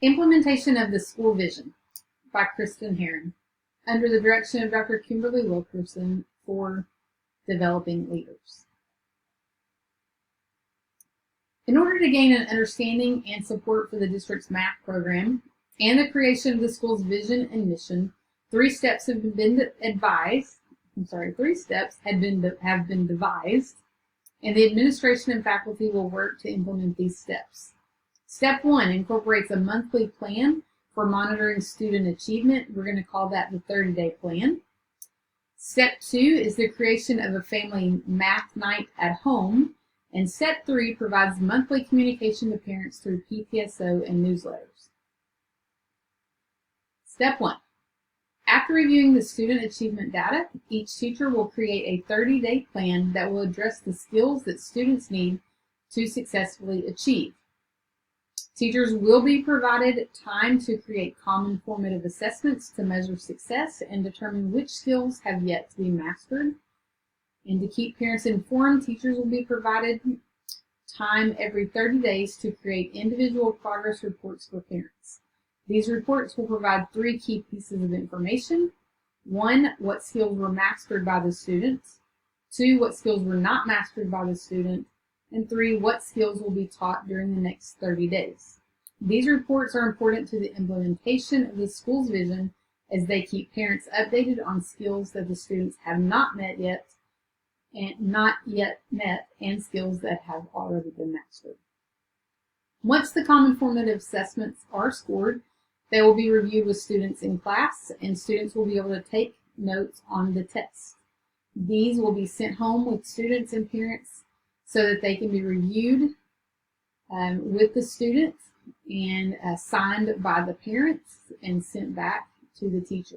Implementation of the School Vision by Kristen Herron, under the direction of Dr. Kimberly Wilkerson for Developing Leaders. In order to gain an understanding and support for the district's math program and the creation of the school's vision and mission, three steps have been devised, and the administration and faculty will work to implement these steps. Step 1 incorporates a monthly plan for monitoring student achievement. We're going to call that the 30-day plan. Step 2 is the creation of a family math night at home. And Step 3 provides monthly communication to parents through PPSO and newsletters. Step 1. After reviewing the student achievement data, each teacher will create a 30-day plan that will address the skills that students need to successfully achieve. Teachers will be provided time to create common formative assessments to measure success and determine which skills have yet to be mastered. And to keep parents informed, teachers will be provided time every 30 days to create individual progress reports for parents. These reports will provide 3 key pieces of information. 1, what skills were mastered by the student. 2, what skills were not mastered by the student. And 3, what skills will be taught during the next 30 days. These reports are important to the implementation of the school's vision as they keep parents updated on skills that the students have not yet met and skills that have already been mastered. Once the common formative assessments are scored, they will be reviewed with students in class, and students will be able to take notes on the test. These will be sent home with students and parents so that they can be reviewed with the students and signed by the parents and sent back to the teacher.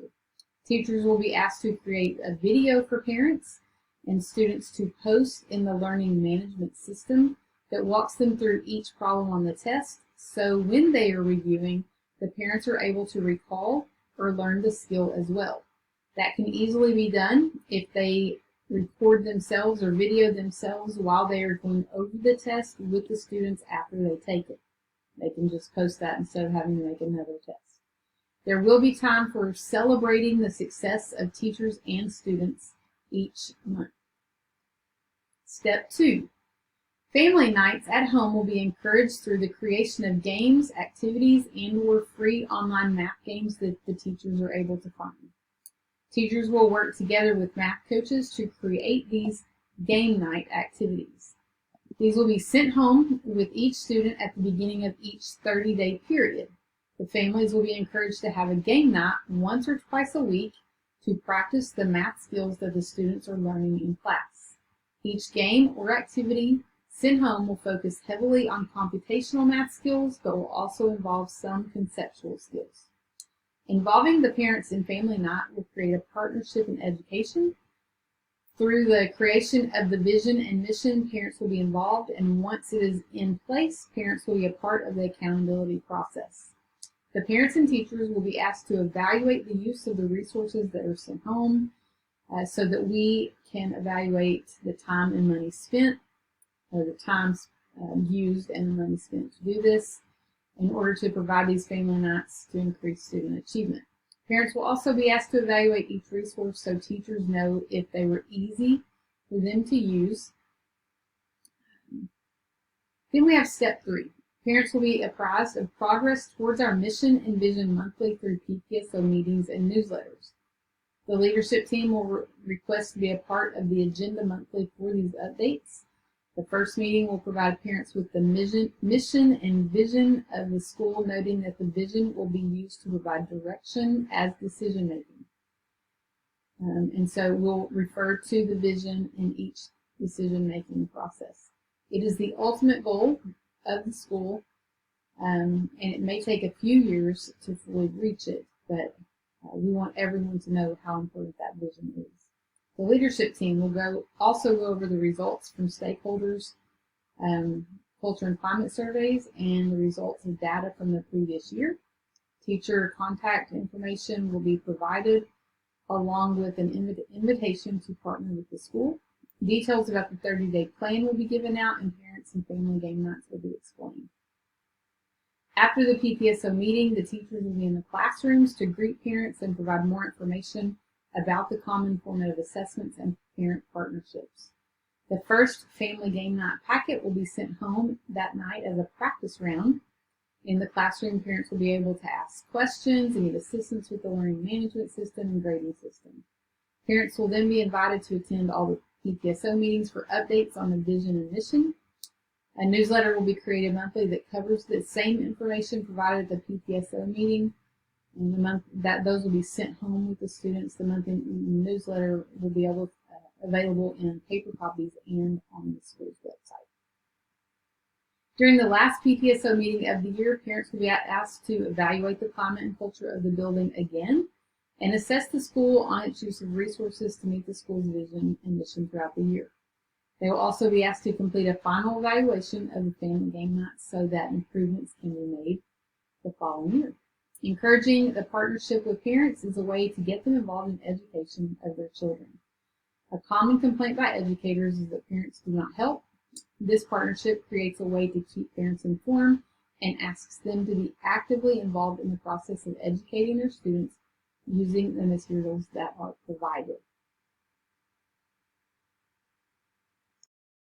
Teachers will be asked to create a video for parents and students to post in the learning management system that walks them through each problem on the test, so when they are reviewing, the parents are able to recall or learn the skill as well. That can easily be done if they record themselves or video themselves while they are going over the test with the students after they take it. They can just post that instead of having to make another test. There will be time for celebrating the success of teachers and students each month. Step 2. Family nights at home will be encouraged through the creation of games, activities, and/or free online math games that the teachers are able to find. Teachers will work together with math coaches to create these game night activities. These will be sent home with each student at the beginning of each 30-day period. The families will be encouraged to have a game night once or twice a week to practice the math skills that the students are learning in class. Each game or activity sent home will focus heavily on computational math skills, but will also involve some conceptual skills. Involving the parents in family night will create a partnership in education. Through the creation of the vision and mission, parents will be involved, and once it is in place, parents will be a part of the accountability process. The parents and teachers will be asked to evaluate the use of the resources that are sent home so that we can evaluate the time and money spent, or the time used and the money spent to do this, in order to provide these family nights to increase student achievement. Parents will also be asked to evaluate each resource so teachers know if they were easy for them to use. Then we have Step 3. Parents will be apprised of progress towards our mission and vision monthly through PPSO meetings and newsletters. The leadership team will request to be a part of the agenda monthly for these updates. The first meeting will provide parents with the mission and vision of the school, noting that the vision will be used to provide direction as decision making. And so we'll refer to the vision in each decision making process. It is the ultimate goal of the school, and it may take a few years to fully reach it, but we want everyone to know how important that vision is. The leadership team will also go over the results from stakeholders, culture and climate surveys, and the results of data from the previous year. Teacher contact information will be provided along with an invitation to partner with the school. Details about the 30-day plan will be given out, and parents and family game nights will be explained. After the PPSO meeting, the teachers will be in the classrooms to greet parents and provide more information about the common formative assessments and parent partnerships. The first family game night packet will be sent home that night as a practice round. In the classroom, parents will be able to ask questions and get assistance with the learning management system and grading system. Parents will then be invited to attend all the PPSO meetings for updates on the vision and mission. A newsletter will be created monthly that covers the same information provided at the PPSO meeting. And those will be sent home with the students. The monthly newsletter will be available in paper copies and on the school's website. During the last PPSO meeting of the year, parents will be asked to evaluate the climate and culture of the building again and assess the school on its use of resources to meet the school's vision and mission throughout the year. They will also be asked to complete a final evaluation of the family game nights so that improvements can be made the following year. Encouraging the partnership with parents is a way to get them involved in education of their children. A common complaint by educators is that parents do not help. This partnership creates a way to keep parents informed and asks them to be actively involved in the process of educating their students using the materials that are provided.